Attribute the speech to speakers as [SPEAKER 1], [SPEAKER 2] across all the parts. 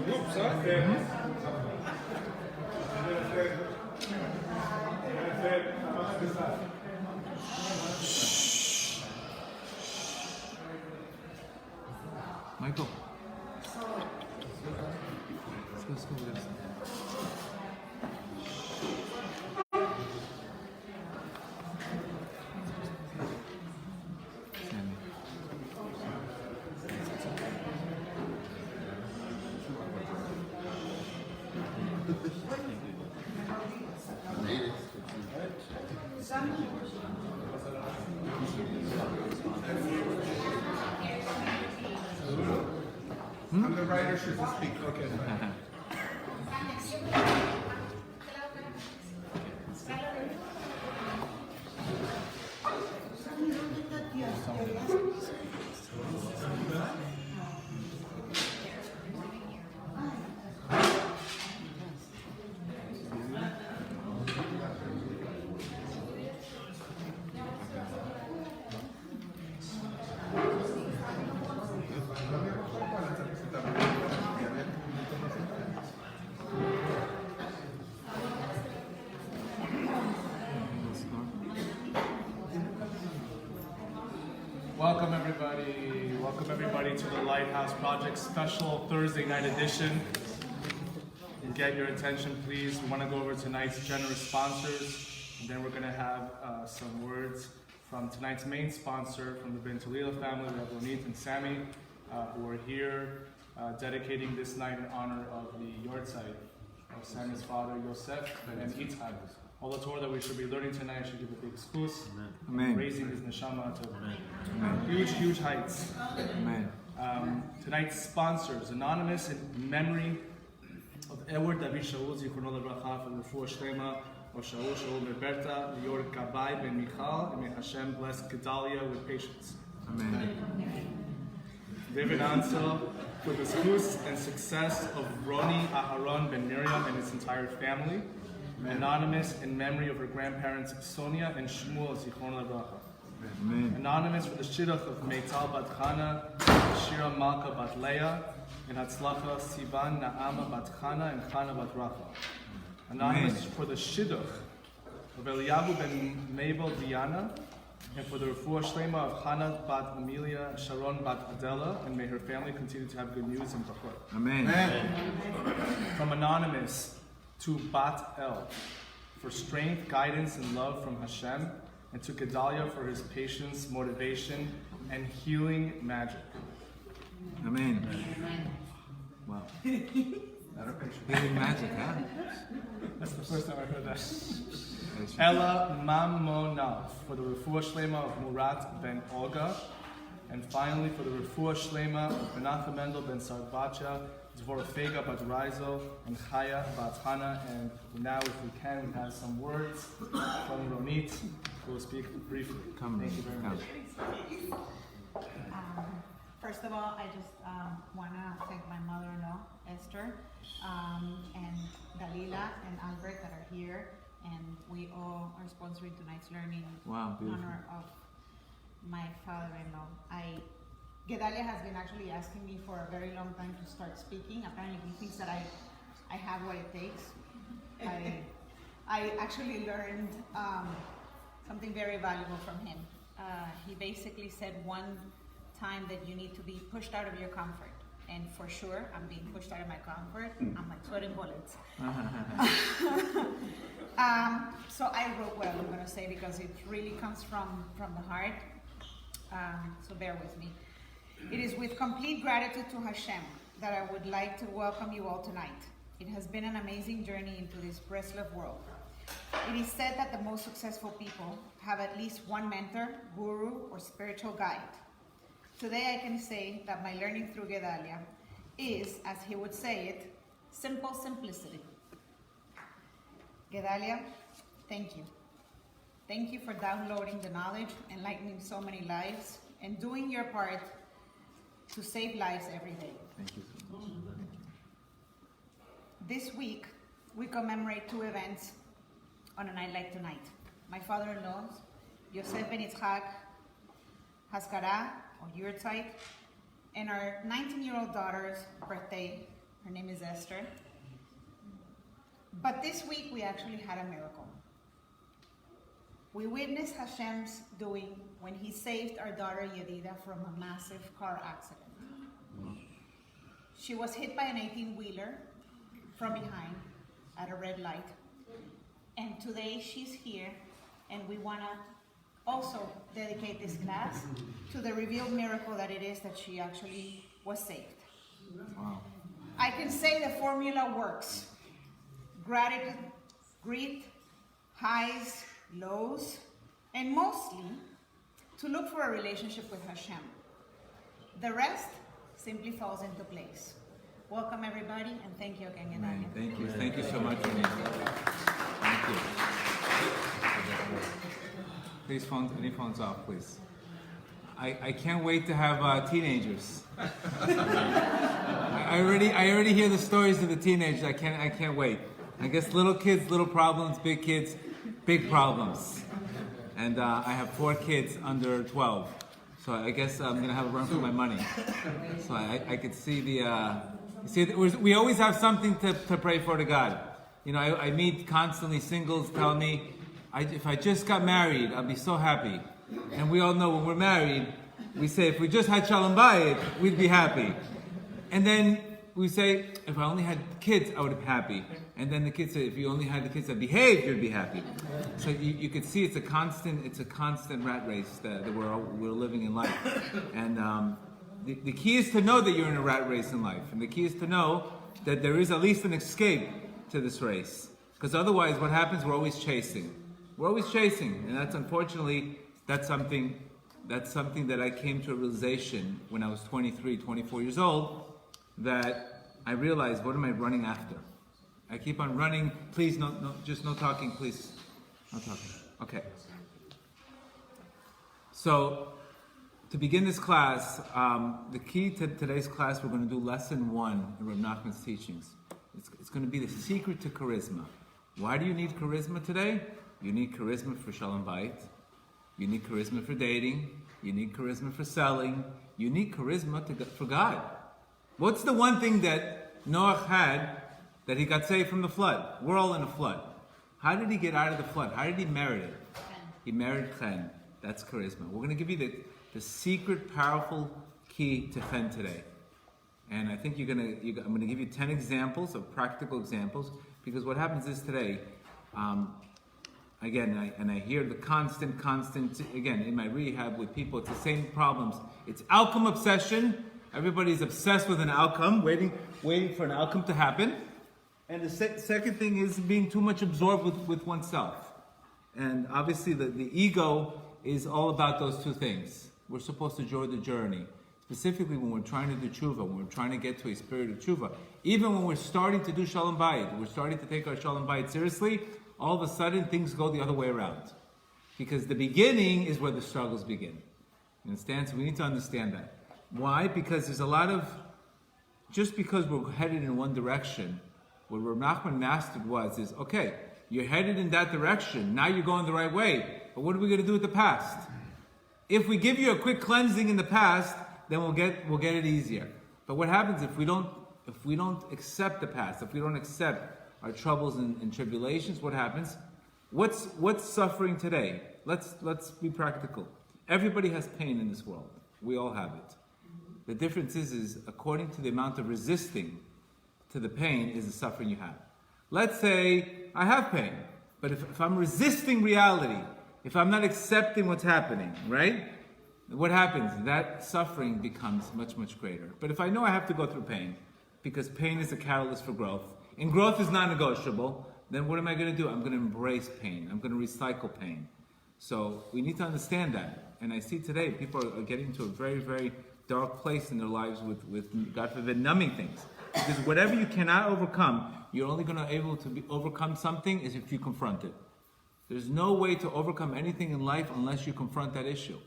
[SPEAKER 1] groups, huh?
[SPEAKER 2] Michael. Let's go with this.
[SPEAKER 1] I'm the writer, should speak. Okay. Welcome everybody to the Lighthouse Project special Thursday night edition. And get your attention, please. We want to go over tonight's generous sponsors, and then we're going to have some words from tonight's main sponsor from the Ben Talila family. We have Ronit and Sammy, who are here dedicating this night in honor of the yahrzeit of Sammy's father, Yosef, and Itzhak. All the Torah that we should be learning tonight should give a big schus, raising his neshama to huge heights.
[SPEAKER 2] Amen.
[SPEAKER 1] Tonight's sponsors, anonymous in memory of Edward David Shaul Zichrono Livracha for the refuah shlema of Shaul Berberta, Lior Kabay Ben Michal, and may Hashem bless Gedalia with patience.
[SPEAKER 2] Amen.
[SPEAKER 1] David Ansel for the schus and success of Roni Aharon Ben Miriam and his entire family. Anonymous in memory of her grandparents Sonia and Shmuel Zichrono Livracha. Anonymous for the shidduch of Meital Bat Chana, Shira Malka Bat Leah, and Hatzlacha Sivan Naama Bat Chana and Chana Bat Rachel. Anonymous for the shidduch of Eliyahu Ben Mabel Diana, and for the refuah shlema of Hannah Bat Amelia Sharon Bat Adela, and may her family continue to have good news and brachot.
[SPEAKER 2] Amen.
[SPEAKER 1] From Anonymous to Bat El, for strength, guidance, and love from Hashem, and to Gedalia for his patience, motivation, and healing magic.
[SPEAKER 2] Amen. Wow. Healing magic, huh?
[SPEAKER 1] That's the first time I heard that. Ella Mamonav for the refuah shlema of Murat ben Olga, and finally for the refuah shlema of Menachem Mendel ben Sarbacha, Dvorofega bat Raizo, and Chaya bat Hana. And now, if we can, we have some words from Ronit, who will speak briefly. Thank you very much.
[SPEAKER 3] First of all, I just want to thank my mother-in-law, Esther, and Dalila and Albert that are here. And we all are sponsoring tonight's learning in honor of my father-in-law. Gedalia has been actually asking me for a very long time to start speaking. Apparently he thinks that I have what it takes. I actually learned something very valuable from him. He basically said one time that you need to be pushed out of your comfort. And for sure, I'm being pushed out of my comfort. I'm like sweating bullets. So I wrote what I'm going to say because it really comes from the heart. So bear with me. It is with complete gratitude to Hashem that I would like to welcome you all tonight. It has been an amazing journey into this Breslov world. It is said that the most successful people have at least one mentor, guru, or spiritual guide. Today I can say that my learning through Gedalia is, as he would say it, simple simplicity. Gedalia, thank you. Thank you for downloading the knowledge, enlightening so many lives, and doing your part to save lives every day.
[SPEAKER 2] Thank you so much.
[SPEAKER 3] This week, we commemorate two events on a night like tonight. My father-in-law's, Yosef ben Itzhak, Haskara, or yahrzeit, and our 19-year-old daughter's birthday Her name is Esther. But this week we actually had a miracle. We witnessed Hashem's doing when he saved our daughter Yedida from a massive car accident. She was hit by an 18-wheeler from behind at a red light. And today she's here, and we want to also dedicate this class to the revealed miracle that it is that she actually was saved.
[SPEAKER 2] Wow.
[SPEAKER 3] I can say the formula works. Gratitude, grief, highs, lows, and mostly to look for a relationship with Hashem. The rest simply falls into place. Welcome everybody, and thank you again,
[SPEAKER 2] Amen.
[SPEAKER 3] Yadanya.
[SPEAKER 2] Thank you so much, Renee. Thank you. Please, any phones off, please. I can't wait to have teenagers. I already hear the stories of the teenagers. I can't wait. I guess little kids, little problems, big kids, big problems. And I have 4 kids under 12. So I guess I'm gonna have a run for my money. So I could see we always have something to pray for to God. You know, I meet constantly singles tell me, if I just got married, I'll be so happy. And we all know when we're married, we say if we just had Shalom Bayit, we'd be happy. And then we say, if I only had kids, I would be happy. And then the kids say, if you only had the kids that behave, you'd be happy. So you could see it's a constant rat race that we're living in life. And the key is to know that you're in a rat race in life. And the key is to know that there is at least an escape to this race. Because otherwise what happens, we're always chasing. We're always chasing. And that's unfortunately, that's something that I came to a realization when I was 23, 24 years old, that I realized, what am I running after? I keep on running. Please, no, just no talking, please. No talking. Okay. So, to begin this class, the key to today's class, we're going to do lesson 1 in Reb Nachman's teachings. It's going to be the secret to charisma. Why do you need charisma today? You need charisma for Shalom Bayit. You need charisma for dating. You need charisma for selling. You need charisma for God. What's the one thing that Noah had that he got saved from the flood? We're all in a flood. How did he get out of the flood? How did he merit it? He married Chen. That's charisma. We're going to give you the secret, powerful key to Chen today. And I think I'm going to give you 10 examples of practical examples, because what happens is today, again, I hear the constant, again, in my rehab with people, it's the same problems. It's outcome obsession. Everybody's obsessed with an outcome, waiting for an outcome to happen. And the second thing is being too much absorbed with oneself. And obviously the ego is all about those two things. We're supposed to enjoy the journey. Specifically when we're trying to do tshuva, when we're trying to get to a spirit of tshuva. Even when we're starting to do Shalom Bayit, we're starting to take our Shalom Bayit seriously, all of a sudden things go the other way around. Because the beginning is where the struggles begin. You understand? So we need to understand that. Why? Because there's a lot of, just because we're headed in one direction, what Reb Nachman mastered is, okay, you're headed in that direction, now you're going the right way, but what are we going to do with the past? If we give you a quick cleansing in the past, then we'll get it easier. But what happens if we don't accept the past, if we don't accept our troubles and tribulations, what happens? What's suffering today? Let's be practical. Everybody has pain in this world. We all have it. The difference is according to the amount of resisting to the pain is the suffering you have. Let's say I have pain, but if I'm resisting reality, if I'm not accepting what's happening, right? What happens? That suffering becomes much, much greater. But if I know I have to go through pain, because pain is a catalyst for growth, and growth is non-negotiable, then what am I going to do? I'm going to embrace pain. I'm going to recycle pain. So we need to understand that. And I see today people are getting to a very, very dark place in their lives with God forbid, numbing things. Because whatever you cannot overcome, you're only going to be able to overcome something is if you confront it. There's no way to overcome anything in life unless you confront that issue.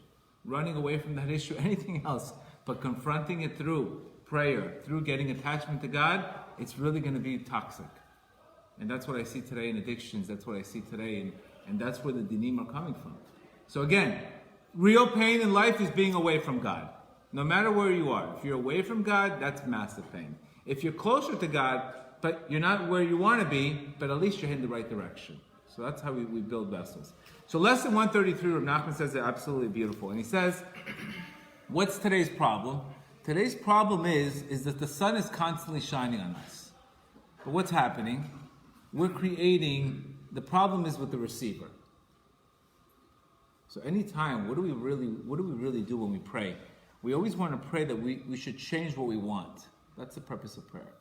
[SPEAKER 2] Running away from that issue, anything else, but confronting it through prayer, through getting attachment to God, it's really going to be toxic. And that's what I see today in addictions, that's what I see today, and that's where the dinim are coming from. So again, real pain in life is being away from God. No matter where you are, if you're away from God, that's massive pain. If you're closer to God, but you're not where you want to be, but at least you're in the right direction. So that's how we build vessels. So lesson 133, Rav Nachman says, is absolutely beautiful. And he says, what's today's problem? Today's problem is that the sun is constantly shining on us. But what's happening? We're creating, the problem is with the receiver. So anytime, what do we really do when we pray? We always want to pray that we should change what we want. That's the purpose of prayer.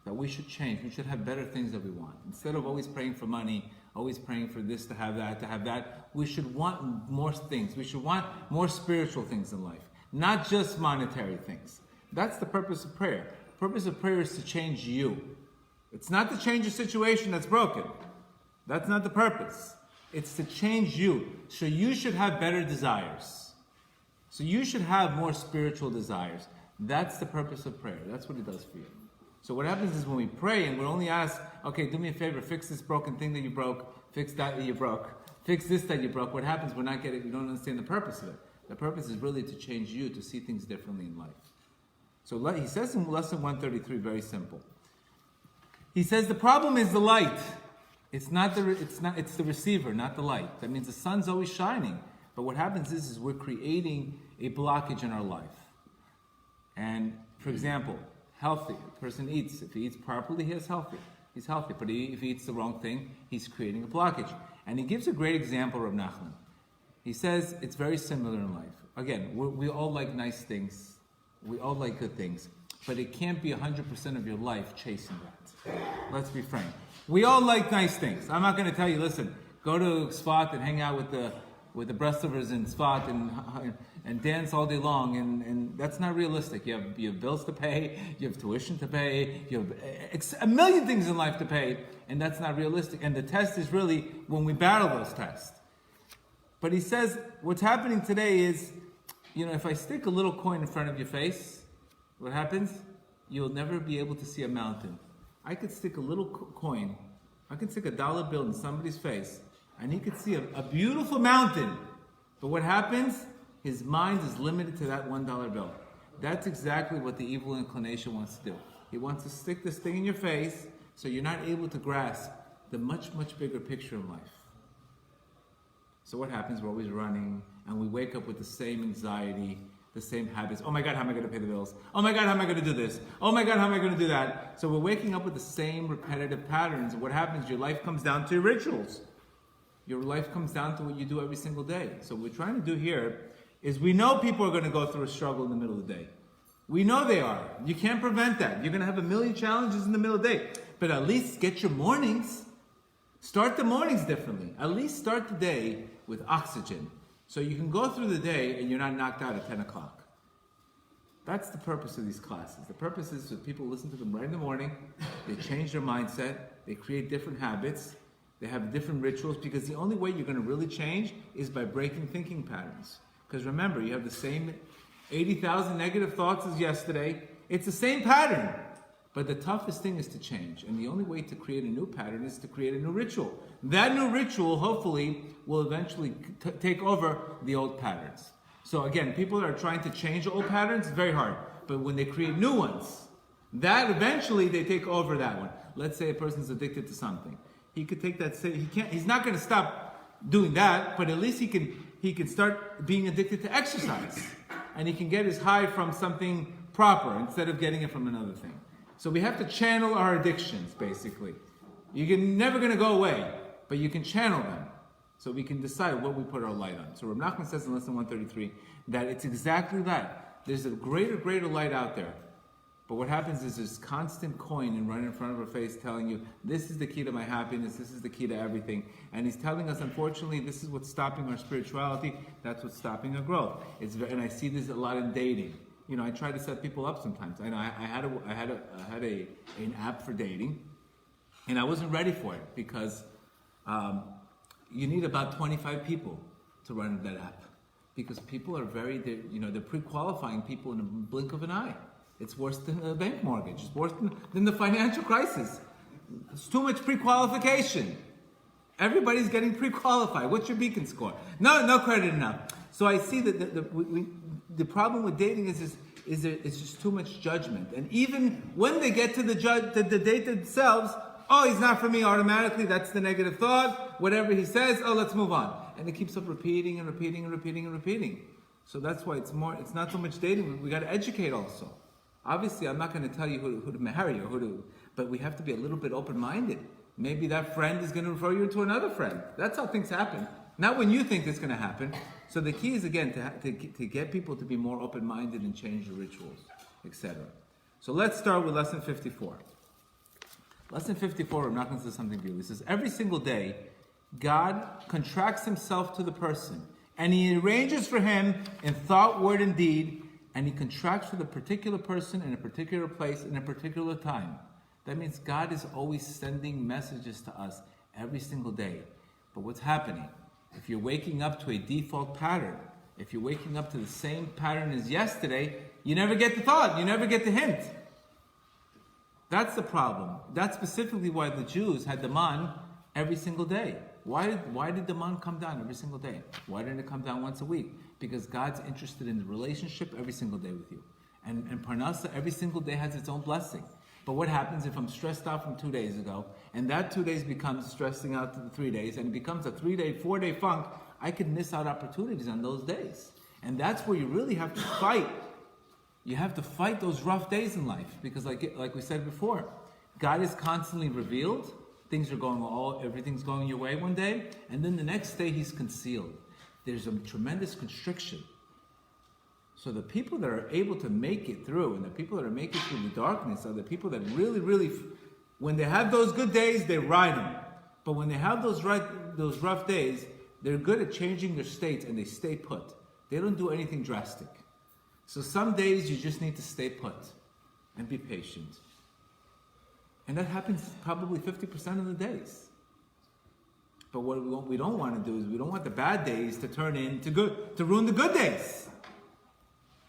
[SPEAKER 2] That we should change. We should have better things that we want. Instead of always praying for money, always praying for this to have that, we should want more things. We should want more spiritual things in life, not just monetary things. That's the purpose of prayer. The purpose of prayer is to change you. It's not to change a situation that's broken. That's not the purpose. It's to change you. So you should have better desires. So you should have more spiritual desires. That's the purpose of prayer. That's what it does for you. So what happens is when we pray and we're only asked, okay, do me a favor, fix this broken thing that you broke, fix that you broke, fix this that you broke. What happens? We don't understand the purpose of it. The purpose is really to change you, to see things differently in life. So he says in lesson 133, very simple. He says the problem is the light. It's the receiver, not the light. That means the sun's always shining. But what happens is we're creating a blockage in our life. And for example, healthy. A person eats. If he eats properly, he's healthy. He's healthy. But if he eats the wrong thing, he's creating a blockage. And he gives a great example, Rav Nachman. He says it's very similar in life. Again, we all like nice things. We all like good things. But it can't be 100% of your life chasing that. Let's be frank. We all like nice things. I'm not going to tell you, listen, go to Sfat and hang out with the Breslovers in Sfat and dance all day long, and that's not realistic. You have bills to pay, you have tuition to pay, you have a million things in life to pay, and that's not realistic. And the test is really when we battle those tests. But he says, what's happening today is, if I stick a little coin in front of your face, what happens? You'll never be able to see a mountain. I could stick a little coin, I could stick a dollar bill in somebody's face, and he could see a beautiful mountain. But what happens? His mind is limited to that $1 bill. That's exactly what the evil inclination wants to do. He wants to stick this thing in your face so you're not able to grasp the much, much bigger picture in life. So what happens? We're always running, and we wake up with the same anxiety, the same habits. Oh my God, how am I going to pay the bills? Oh my God, how am I going to do this? Oh my God, how am I going to do that? So we're waking up with the same repetitive patterns. What happens? Your life comes down to your rituals. Your life comes down to what you do every single day. So what we're trying to do here is we know people are going to go through a struggle in the middle of the day. We know they are. You can't prevent that. You're going to have a million challenges in the middle of the day. But at least get your mornings. Start the mornings differently. At least start the day with oxygen. So you can go through the day and you're not knocked out at 10 o'clock. That's the purpose of these classes. The purpose is that people listen to them right in the morning. They change their mindset. They create different habits. They have different rituals, because the only way you're going to really change is by breaking thinking patterns. Because remember, you have the same 80,000 negative thoughts as yesterday. It's the same pattern. But the toughest thing is to change. And the only way to create a new pattern is to create a new ritual. That new ritual, hopefully, will eventually take over the old patterns. So again, people that are trying to change old patterns, it's very hard. But when they create new ones, that eventually they take over that one. Let's say a person's addicted to something. He could take that, he's not going to stop doing that, but at least he can start being addicted to exercise. And he can get his high from something proper instead of getting it from another thing. So we have to channel our addictions, basically. You're never going to go away, but you can channel them. So we can decide what we put our light on. So Rav Nachman says in lesson 133 that it's exactly that. There's a greater light out there. But what happens is this constant coin right in front of our face telling you, this is the key to my happiness, this is the key to everything. And he's telling us, unfortunately, this is what's stopping our spirituality, that's what's stopping our growth. And I see this a lot in dating. I try to set people up sometimes. I know I had an app for dating, and I wasn't ready for it because you need about 25 people to run that app, because people are they're pre-qualifying people in a blink of an eye. It's worse than a bank mortgage. It's worse than the financial crisis. It's too much pre-qualification. Everybody's getting pre-qualified. What's your beacon score? No credit enough. So I see that the problem with dating is it's just too much judgment. And even when they get to the date themselves, oh, he's not for me automatically, that's the negative thought. Whatever he says, oh, let's move on. And it keeps up repeating and repeating and repeating and repeating. So that's why it's not so much dating, we got to educate also. Obviously, I'm not going to tell you who to marry or but we have to be a little bit open-minded. Maybe that friend is going to refer you to another friend. That's how things happen. Not when you think it's going to happen. So the key is, again, to get people to be more open-minded and change the rituals, etc. So let's start with lesson 54. Lesson 54, I'm not going to say something beautiful. It says, every single day, God contracts himself to the person, and he arranges for him in thought, word, and deed, and he contracts for the particular person in a particular place in a particular time. That means God is always sending messages to us every single day. But what's happening? If you're waking up to a default pattern, if you're waking up to the same pattern as yesterday, you never get the thought, you never get the hint. That's the problem. That's specifically why the Jews had the man every single day. Why did the man come down every single day? Why didn't it come down once a week? Because God's interested in the relationship every single day with you. And Parnasa every single day has its own blessing. But what happens if I'm stressed out from 2 days ago, and that 2 days becomes stressing out to the 3 days, and it becomes a 3-day, 4-day funk, I could miss out opportunities on those days. And that's where you really have to fight. You have to fight those rough days in life, because like we said before, God is constantly revealed. Everything's going your way one day, and then the next day he's concealed. There's a tremendous constriction. So the people that are able to make it through, and the people that are making it through the darkness, are the people that really, really, when they have those good days, they ride them. But when they have those rough days, they're good at changing their states, and they stay put. They don't do anything drastic. So some days you just need to stay put and be patient. And that happens probably 50% of the days. But what we don't want to do is we don't want the bad days to turn into good, to ruin the good days.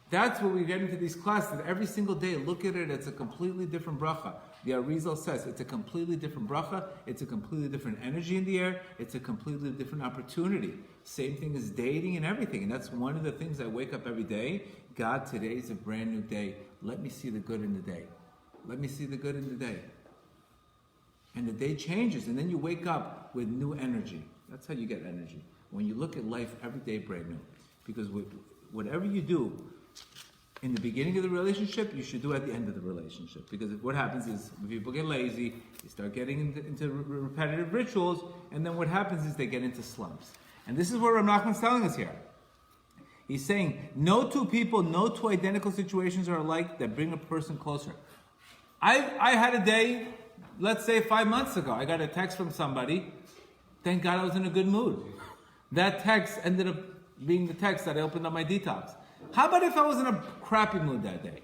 [SPEAKER 2] That's what we get into these classes. That every single day, look at it as a completely different bracha. The Arizal says it's a completely different bracha. It's a completely different energy in the air. It's a completely different opportunity. Same thing as dating and everything. And that's one of the things I wake up every day. God, today is a brand new day. Let me see the good in the day. Let me see the good in the day. And the day changes, and then you wake up with new energy. That's how you get energy. When you look at life every day brand new. Because whatever you do in the beginning of the relationship, you should do at the end of the relationship. Because what happens is, when people get lazy, they start getting into repetitive rituals, and then what happens is they get into slumps. And this is what Rav Nachman's telling us here. He's saying, no two people, no two identical situations are alike that bring a person closer. I had a day, let's say 5 months ago, I got a text from somebody. Thank God I was in a good mood. That text ended up being the text that I opened up my detox. How about if I was in a crappy mood that day?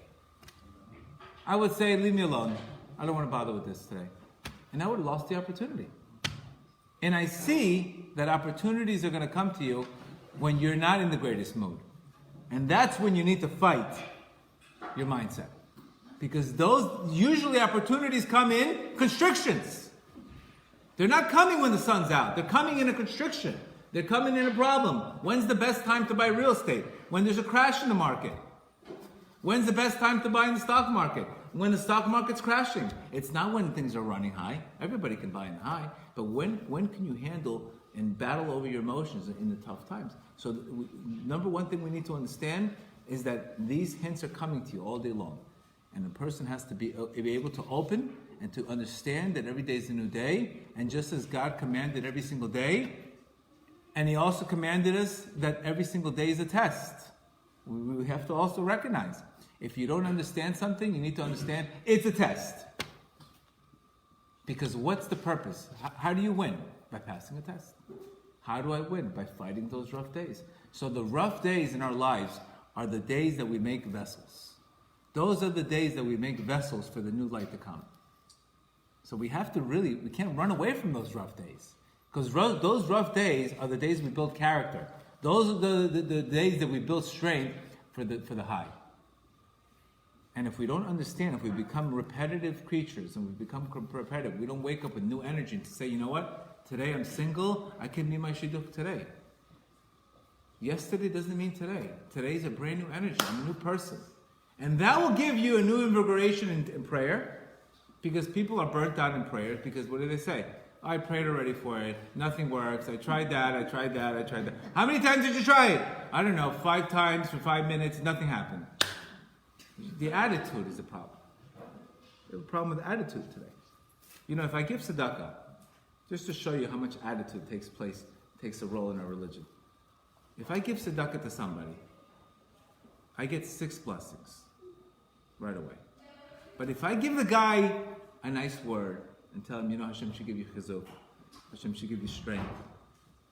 [SPEAKER 2] I would say, leave me alone. I don't want to bother with this today. And I would have lost the opportunity. And I see that opportunities are going to come to you when you're not in the greatest mood. And that's when you need to fight your mindset. Because those usually opportunities come in constrictions. They're not coming when the sun's out. They're coming in a constriction. They're coming in a problem. When's the best time to buy real estate? When there's a crash in the market. When's the best time to buy in the stock market? When the stock market's crashing. It's not when things are running high. Everybody can buy in high. But when can you handle and battle over your emotions in the tough times? So number one thing we need to understand is that these hints are coming to you all day long. And the person has to be able to open and to understand that every day is a new day. And just as God commanded every single day, and he also commanded us that every single day is a test. We have to also recognize, if you don't understand something, you need to understand it's a test. Because what's the purpose? How do you win? By passing a test. How do I win? By fighting those rough days. So the rough days in our lives are the days that we make vessels. Those are the days that we make vessels for the new light to come. So we can't run away from those rough days. Because those rough days are the days we build character. Those are the days that we build strength for the high. And if we don't understand, if we become repetitive creatures and we become repetitive, we don't wake up with new energy to say, you know what? Today I'm single, I can be my shidduch today. Yesterday doesn't mean today. Today's a brand new energy. I'm a new person. And that will give you a new invigoration in prayer, because people are burnt out in prayer, because what do they say? I prayed already for it, nothing works, I tried that. How many times did you try it? I don't know, 5 times for 5 minutes, nothing happened. The attitude is the problem. We have a problem with attitude today. You know, if I give tzedakah, just to show you how much attitude takes a role in our religion. If I give tzedakah to somebody, I get 6 blessings right away. But if I give the guy a nice word and tell him, you know, Hashem should give you chizuk, Hashem should give you strength,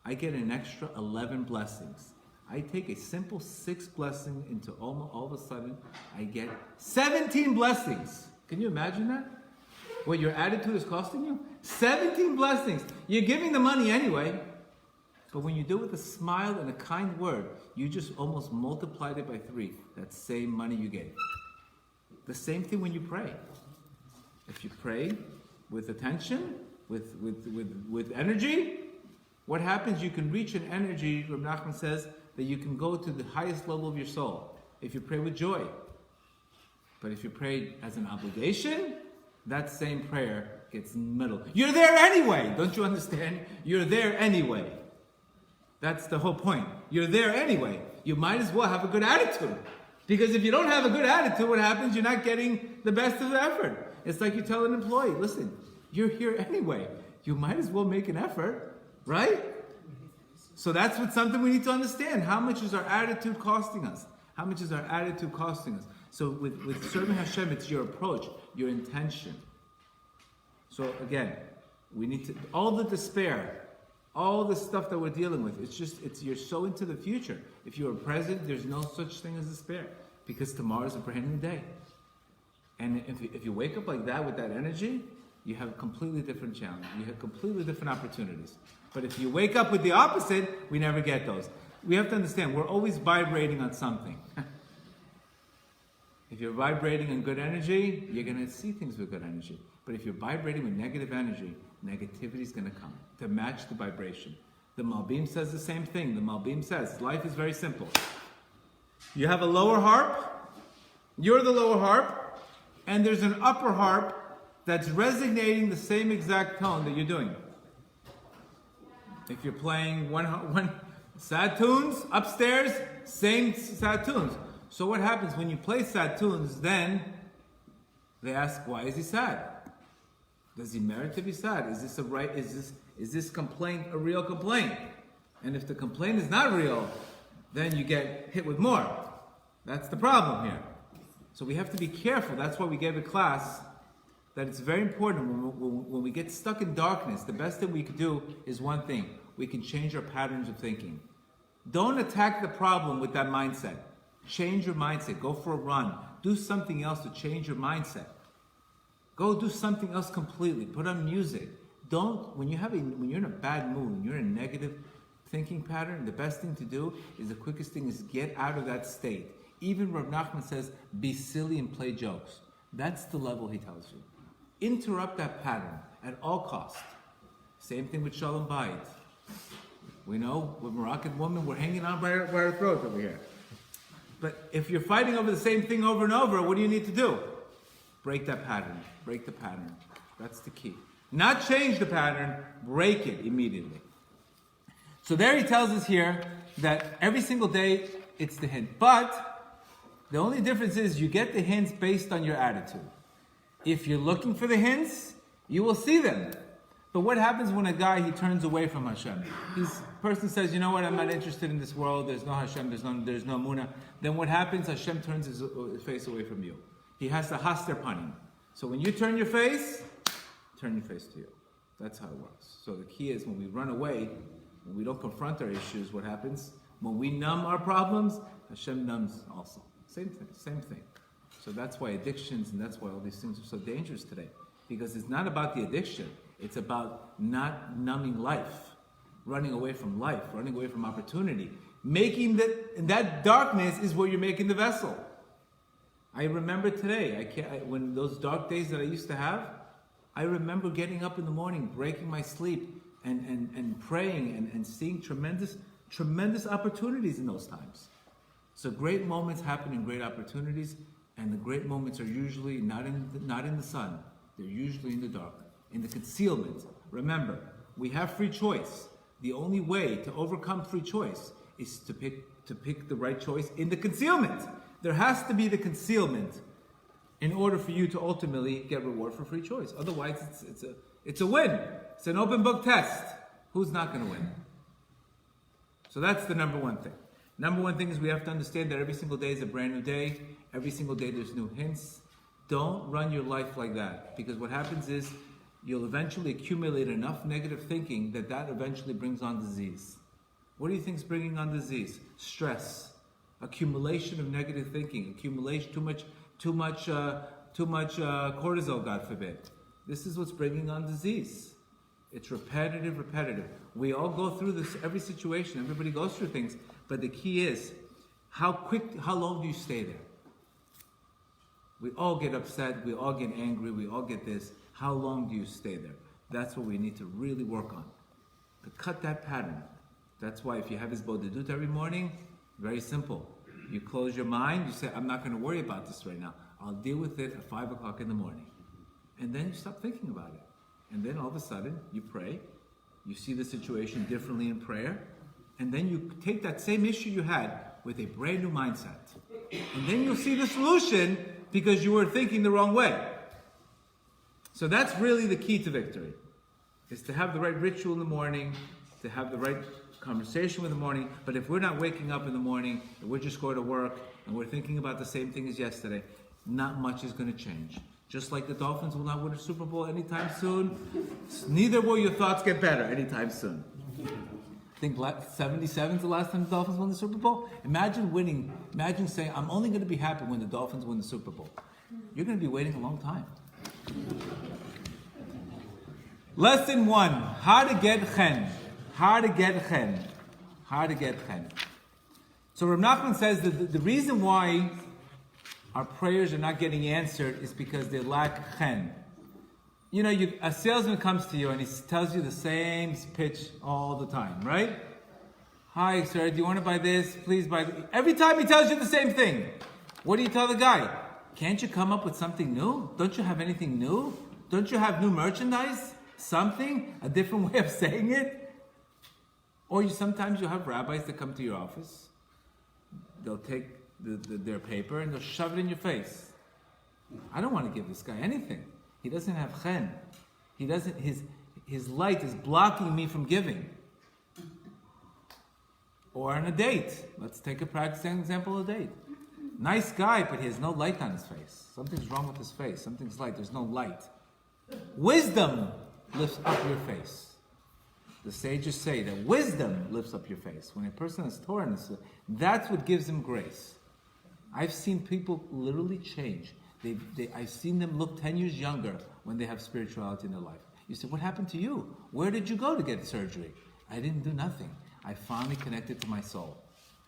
[SPEAKER 2] I get an extra 11 blessings. I take a simple 6 blessing into all of a sudden, I get 17 blessings. Can you imagine that? What your attitude is costing you? 17 blessings. You're giving the money anyway. But when you do it with a smile and a kind word, you just almost multiplied it by 3. That same money you gave. The same thing when you pray. If you pray with attention, with energy, what happens? You can reach an energy, Rabbi Nachman says, that you can go to the highest level of your soul. If you pray with joy. But if you pray as an obligation, that same prayer gets in the middle. You're there anyway! Don't you understand? You're there anyway. That's the whole point. You're there anyway. You might as well have a good attitude. Because if you don't have a good attitude, what happens? You're not getting the best of the effort. It's like you tell an employee, listen, you're here anyway. You might as well make an effort, right? So that's something we need to understand. How much is our attitude costing us? How much is our attitude costing us? So with serving Hashem, it's your approach, your intention. So again, we need to, all the despair, all the stuff that we're dealing with, you're so into the future. If you're present, there's no such thing as despair, because tomorrow's a brand new day. And if you wake up like that with that energy, you have a completely different challenge. You have completely different opportunities. But if you wake up with the opposite, we never get those. We have to understand, we're always vibrating on something. If you're vibrating in good energy, you're going to see things with good energy. But if you're vibrating with negative energy, negativity is going to come to match the vibration. The Malbim says the same thing. The Malbim says, life is very simple. You have a lower harp, you're the lower harp, and there's an upper harp that's resonating the same exact tone that you're doing. If you're playing one sad tunes upstairs, same sad tunes. So what happens when you play sad tunes? Then they ask, why is he sad? Does he merit to be sad? Is this complaint a real complaint? And if the complaint is not real, then you get hit with more. That's the problem here. So we have to be careful. That's why we gave a class that it's very important when we get stuck in darkness. The best thing we can do is one thing. We can change our patterns of thinking. Don't attack the problem with that mindset. Change your mindset. Go for a run. Do something else to change your mindset. Go do something else completely. Put on music. When you're in a bad mood, when you're in a negative thinking pattern, the best thing to do is the quickest thing is get out of that state. Even Rav Nachman says, be silly and play jokes. That's the level he tells you. Interrupt that pattern at all costs. Same thing with Shalom Bayit. We know with Moroccan women, we're hanging on by our throat over here. But if you're fighting over the same thing over and over, what do you need to do? Break that pattern. Break the pattern. That's the key. Not change the pattern, break it immediately. So there he tells us here that every single day it's the hint. But the only difference is you get the hints based on your attitude. If you're looking for the hints, you will see them. But what happens when a guy, he turns away from Hashem? This person says, you know what, I'm not interested in this world, there's no Hashem, there's no Munah. Then what happens? Hashem turns his face away from you. He has to haster panim. So when you turn your face to you. That's how it works. So the key is when we run away, when we don't confront our issues, what happens? When we numb our problems, Hashem numbs also. Same thing. So that's why addictions and that's why all these things are so dangerous today. Because it's not about the addiction. It's about not numbing life, running away from life, running away from opportunity. Making that darkness is where you're making the vessel. I remember today, when those dark days that I used to have, I remember getting up in the morning, breaking my sleep, and praying and seeing tremendous opportunities in those times. So great moments happen in great opportunities. And the great moments are usually not in the sun. They're usually in the dark, in the concealment. Remember, we have free choice. The only way to overcome free choice is to pick the right choice in the concealment. There has to be the concealment in order for you to ultimately get reward for free choice. Otherwise, it's a win. It's an open book test. Who's not going to win? So that's the number one thing. Number one thing is we have to understand that every single day is a brand new day. Every single day there's new hints. Don't run your life like that, because what happens is you'll eventually accumulate enough negative thinking that eventually brings on disease. What do you think is bringing on disease? Stress, accumulation of negative thinking, accumulation too much cortisol, God forbid. This is what's bringing on disease. It's repetitive. We all go through this, every situation. Everybody goes through things, but the key is how long do you stay there? We all get upset, we all get angry, we all get this. How long do you stay there? That's what we need to really work on. To cut that pattern. That's why if you have his bodhidut every morning, very simple. You close your mind, you say, I'm not going to worry about this right now. I'll deal with it at 5 o'clock in the morning. And then you stop thinking about it. And then all of a sudden, you pray. You see the situation differently in prayer. And then you take that same issue you had with a brand new mindset. And then you'll see the solution because you were thinking the wrong way. So that's really the key to victory, is to have the right ritual in the morning, to have the right conversation with the morning. But if we're not waking up in the morning, and we're just going to work, and we're thinking about the same thing as yesterday, not much is going to change. Just like the Dolphins will not win a Super Bowl anytime soon, neither will your thoughts get better anytime soon. I think 77 is the last time the Dolphins won the Super Bowl. Imagine saying, I'm only going to be happy when the Dolphins win the Super Bowl. You're going to be waiting a long time. Lesson 1, how to get chen. How to get chen. So Rav Nachman says that the reason why our prayers are not getting answered is because they lack chen. You know, a salesman comes to you and he tells you the same pitch all the time, right? Hi, sir, do you want to buy this? Please buy this. Every time he tells you the same thing. What do you tell the guy? Can't you come up with something new? Don't you have anything new? Don't you have new merchandise? Something? A different way of saying it? Or sometimes you have rabbis that come to your office. They'll take their paper and they'll shove it in your face. I don't want to give this guy anything. He doesn't have chen. His light is blocking me from giving. Or on a date. Let's take a practice example of a date. Nice guy, but he has no light on his face. Something's wrong with his face. Something's light. There's no light. Wisdom lifts up your face. The sages say that wisdom lifts up your face. When a person has Torah, that's what gives him grace. I've seen people literally change. I've seen them look 10 years younger when they have spirituality in their life. You say, what happened to you? Where did you go to get surgery? I didn't do nothing. I finally connected to my soul.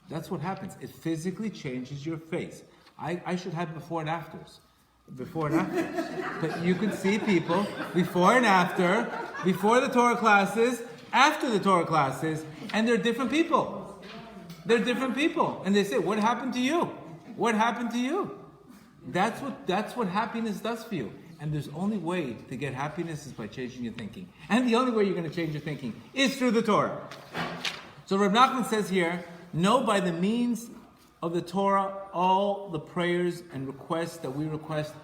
[SPEAKER 2] That's what happens. It physically changes your face. I should have before and afters. But you can see people before and after, before the Torah classes, after the Torah classes, and they're different people. And they say, what happened to you? What happened to you? That's what happiness does for you. And there's only way to get happiness is by changing your thinking. And the only way you're going to change your thinking is through the Torah. So Rav Nachman says here, know by the means of the Torah all the prayers and requests that we request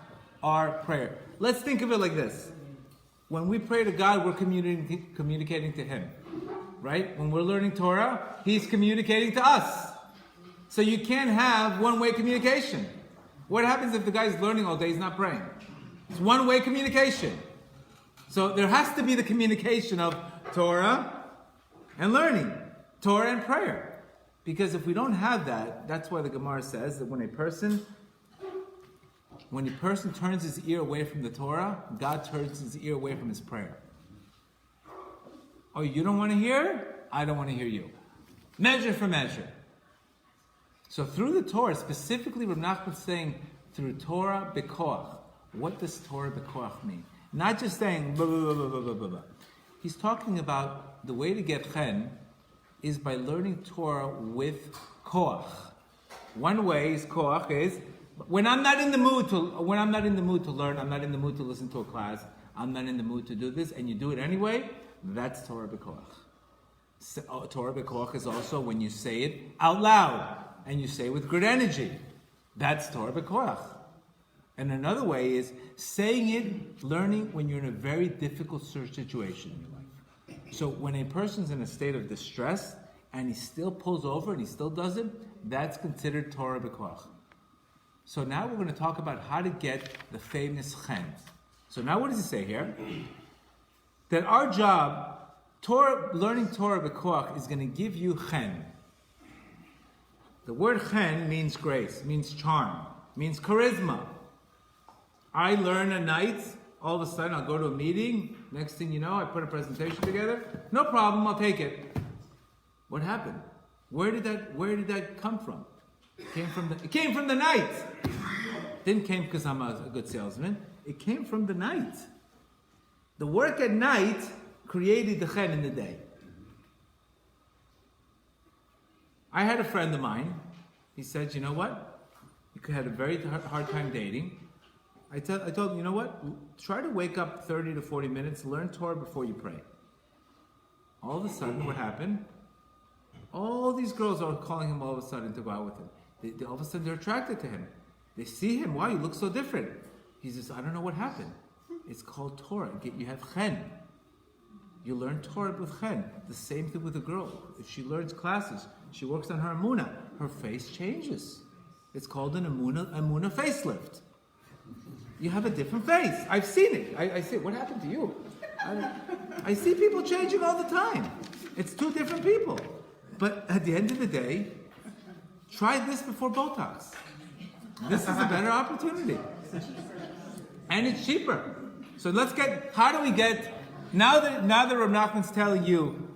[SPEAKER 2] are prayer. Let's think of it like this. When we pray to God, we're communicating to Him. Right? When we're learning Torah, He's communicating to us. So you can't have one-way communication. What happens if the guy's learning all day, he's not praying? It's one-way communication. So there has to be the communication of Torah and learning, Torah and prayer. Because if we don't have that, that's why the Gemara says that when a person turns his ear away from the Torah, God turns his ear away from his prayer. Oh, you don't want to hear? I don't want to hear you. Measure for measure. So through the Torah, specifically Rav Nachman saying through Torah bekoach. What does Torah bekoach mean? Not just saying blah, blah, blah, blah, blah, blah, blah. He's talking about the way to get chen is by learning Torah with koach. One way is koach is When I'm not in the mood to learn, I'm not in the mood to listen to a class, I'm not in the mood to do this, and you do it anyway, that's Torah b'koach. Torah b'koach is also when you say it out loud, and you say it with good energy. That's Torah b'koach. And another way is saying it, learning when you're in a very difficult situation in your life. So when a person's in a state of distress, and he still pulls over and he still does it, that's considered Torah b'koach. So now we're going to talk about how to get the famous chen. So now what does he say here? That our job, learning Torah b'koach, is going to give you chen. The word chen means grace, means charm, means charisma. I learn at night, all of a sudden I'll go to a meeting, next thing you know, I put a presentation together, no problem, I'll take it. What happened? Where did that come from? It came from the night. Didn't came because I'm a good salesman. It came from the night. The work at night created the chen in the day. I had a friend of mine. He said, you know what? You had a very hard time dating. I told him, you know what? Try to wake up 30 to 40 minutes, learn Torah before you pray. All of a sudden, what happened? All these girls are calling him all of a sudden to go out with him. All of a sudden, they're attracted to him. They see him. Wow, you look so different. He says, I don't know what happened. It's called Torah. You have chen. You learn Torah with chen. The same thing with a girl. If she learns classes, she works on her emunah, her face changes. It's called an emunah facelift. You have a different face. I've seen it. I say, what happened to you? I see people changing all the time. It's two different people. But at the end of the day, try this before Botox. This is a better opportunity. And it's cheaper. So how do we get, now that Rav Nachman's telling you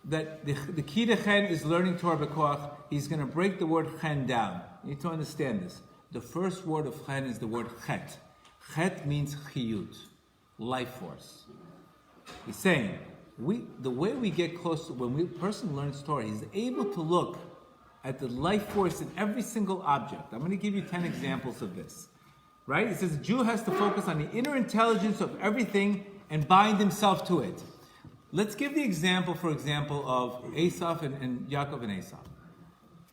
[SPEAKER 2] that the key to chen is learning Torah b'koach, he's going to break the word chen down. You need to understand this. The first word of chen is the word chet. Chet means chiyut, life force. He's saying, the way we get close to, when a person learns Torah, he's able to look at the life force in every single object. I'm going to give you 10 examples of this. Right? It says a Jew has to focus on the inner intelligence of everything and bind himself to it. Let's give the example, for example, of Esav and Yaakov and Esav.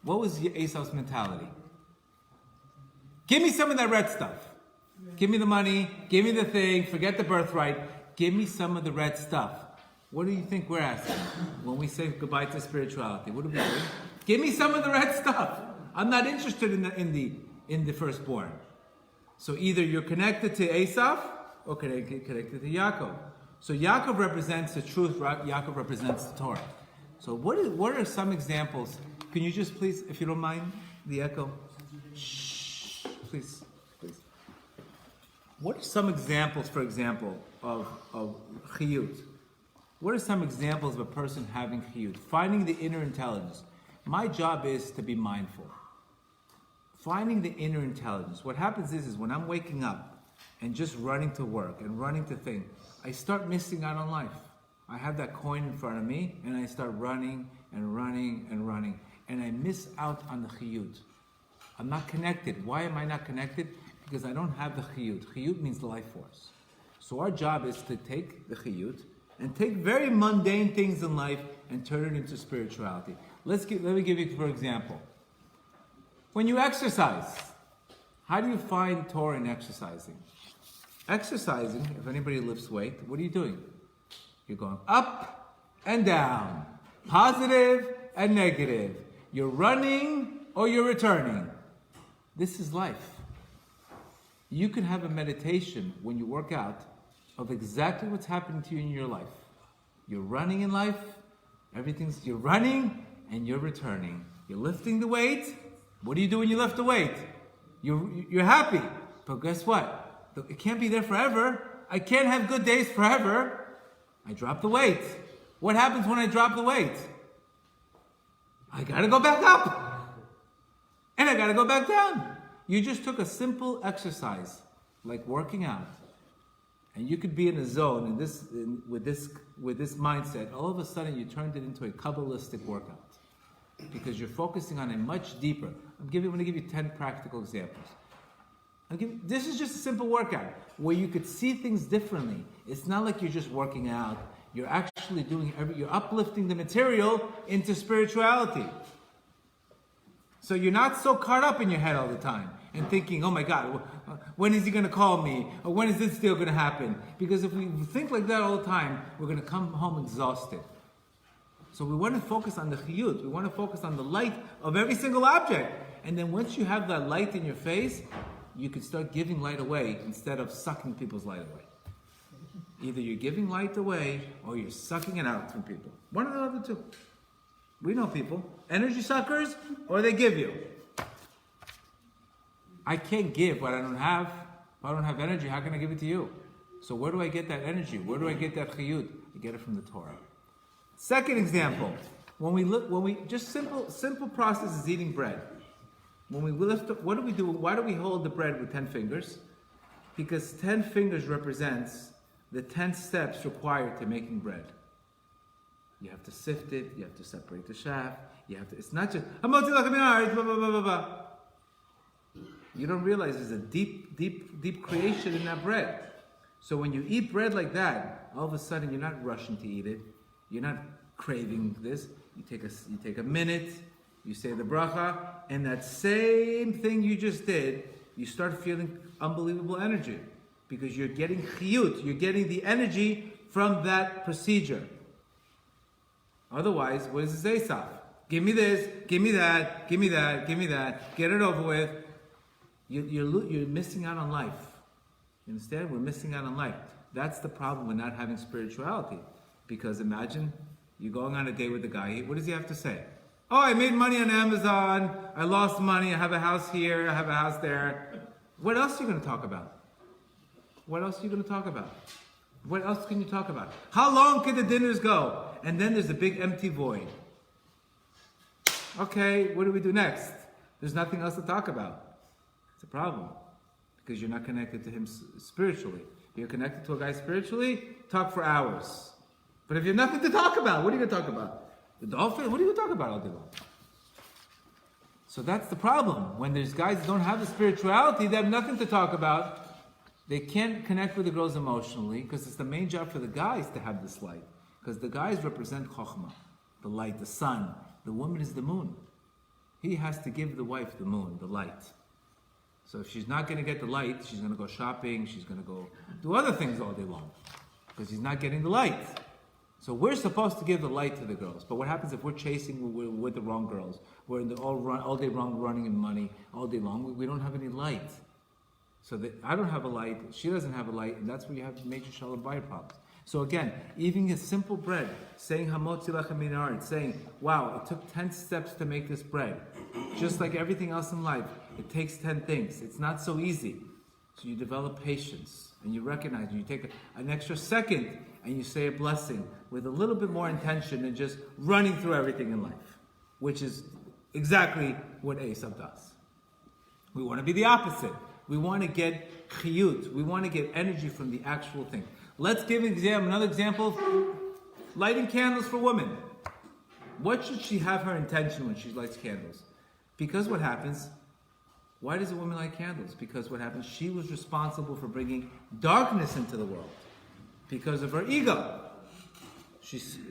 [SPEAKER 2] What was Esav's mentality? Give me some of that red stuff. Give me the money, give me the thing, forget the birthright, give me some of the red stuff. What do you think we're asking when we say goodbye to spirituality? What do we do? Give me some of the red stuff. I'm not interested in the firstborn. So either you're connected to Esav or connected to Yaakov. So Yaakov represents the truth, Yaakov represents the Torah. So what are some examples? Can you just please, if you don't mind, the echo? Shh, please. What are some examples, for example, of chiyut? What are some examples of a person having chiyut? Finding the inner intelligence. My job is to be mindful. Finding the inner intelligence. What happens is when I'm waking up and just running to work and running to things, I start missing out on life. I have that coin in front of me and I start running and running and running. And I miss out on the chiyut. I'm not connected. Why am I not connected? Because I don't have the chiyut. Chiyut means the life force. So our job is to take the chiyut and take very mundane things in life and turn it into spirituality. Let me give you, for example. When you exercise, how do you find Torah in exercising? Exercising, if anybody lifts weight, what are you doing? You're going up and down, positive and negative. You're running or you're returning. This is life. You can have a meditation when you work out of exactly what's happening to you in your life. You're running in life, you're running and you're returning. You're lifting the weight. What do you do when you lift the weight? You're happy. But guess what? It can't be there forever. I can't have good days forever. I drop the weight. What happens when I drop the weight? I gotta go back up. And I gotta go back down. You just took a simple exercise, like working out, and you could be in a zone with this mindset. All of a sudden, you turned it into a Kabbalistic workout because you're focusing on a much deeper. I'm going to give you 10 practical examples. This is just a simple workout where you could see things differently. It's not like you're just working out. You're actually you're uplifting the material into spirituality. So you're not so caught up in your head all the time and thinking, oh my God, when is he going to call me? Or when is this deal going to happen? Because if we think like that all the time, we're going to come home exhausted. So we want to focus on the chiyut. We want to focus on the light of every single object. And then once you have that light in your face, you can start giving light away instead of sucking people's light away. Either you're giving light away or you're sucking it out from people. One or the other two. We know people. Energy suckers, or they give you. I can't give what I don't have. If I don't have energy, how can I give it to you? So where do I get that energy? Where do I get that chiyut? I get it from the Torah. Second example. Just simple process is eating bread. When we lift up, what do we do? Why do we hold the bread with 10 fingers? Because 10 fingers represents the 10 steps required to making bread. You have to sift it, you have to separate the chaff, it's not just, you don't realize there's a deep creation in that bread. So when you eat bread like that, all of a sudden you're not rushing to eat it, you're not craving this, you take a minute, you say the bracha, and that same thing you just did, you start feeling unbelievable energy. Because you're getting chiyut, you're getting the energy from that procedure. Otherwise, what does it say, Saf? Give me this, give me that, give me that, give me that, get it over with. You're missing out on life. You understand? We're missing out on life. That's the problem with not having spirituality. Because imagine you're going on a date with a guy, what does he have to say? Oh, I made money on Amazon, I lost money, I have a house here, I have a house there. What else are you going to talk about? What else are you going to talk about? What else can you talk about? How long can the dinners go? And then there's a big empty void. Okay, what do we do next? There's nothing else to talk about. It's a problem. Because you're not connected to him spiritually. If you're connected to a guy spiritually, talk for hours. But if you have nothing to talk about, what are you going to talk about? The dolphin? What are you going to talk about all day long? So that's the problem. When there's guys that don't have the spirituality, they have nothing to talk about. They can't connect with the girls emotionally because it's the main job for the guys to have this light. Because the guys represent Chokhmah, the light, the sun. The woman is the moon. He has to give the wife the moon, the light. So if she's not going to get the light, she's going to go shopping, she's going to go do other things all day long. Because he's not getting the light. So we're supposed to give the light to the girls. But what happens if we're chasing with the wrong girls? We're in the all day long running in money, all day long. We don't have any light. So that I don't have a light, she doesn't have a light, and that's where you have major shalom bayit problems. So again, eating a simple bread, saying hamotzi lechem min haaretz, saying, wow, it took 10 steps to make this bread. Just like everything else in life, it takes 10 things. It's not so easy. So you develop patience, and you recognize, and you take an extra second, and you say a blessing with a little bit more intention than just running through everything in life, which is exactly what Esav does. We want to be the opposite. We want to get chiyut. We want to get energy from the actual thing. Let's give another example. Lighting candles for women. What should she have her intention when she lights candles? Because what happens? Why does a woman light candles? Because what happens? She was responsible for bringing darkness into the world. Because of her ego.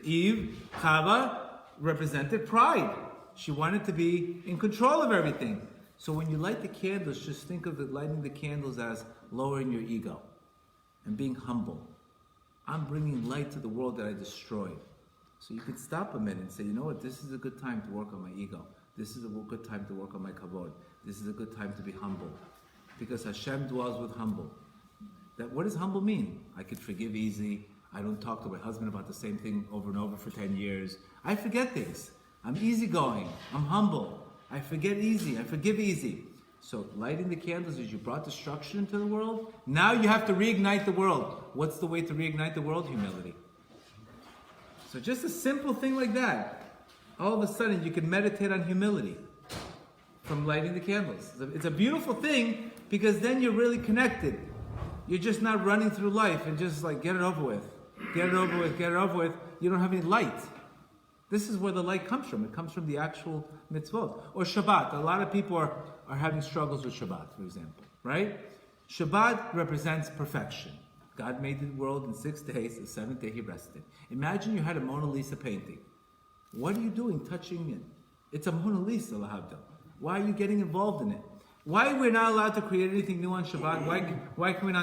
[SPEAKER 2] Eve, Chava, represented pride. She wanted to be in control of everything. So when you light the candles, just think of lighting the candles as lowering your ego and being humble. I'm bringing light to the world that I destroyed. So you could stop a minute and say, you know what, this is a good time to work on my ego. This is a good time to work on my kavod. This is a good time to be humble. Because Hashem dwells with humble. What does humble mean? I could forgive easy. I don't talk to my husband about the same thing over and over for 10 years. I forget things. I'm easygoing. I'm humble. I forget easy. I forgive easy. So lighting the candles is you brought destruction into the world. Now you have to reignite the world. What's the way to reignite the world? Humility. So just a simple thing like that. All of a sudden you can meditate on humility from lighting the candles. It's a beautiful thing because then you're really connected. You're just not running through life and just like get it over with. Get it over with, get it over with. You don't have any light. This is where the light comes from. It comes from the actual mitzvot. Or Shabbat. A lot of people are having struggles with Shabbat, for example. right? Shabbat represents perfection. God made the world in 6 days, the 7th day he rested. Imagine you had a Mona Lisa painting. What are you doing touching it? It's a Mona Lisa, lahabda. Why are you getting involved in it? Why we're not allowed to create anything new on Shabbat? Why can we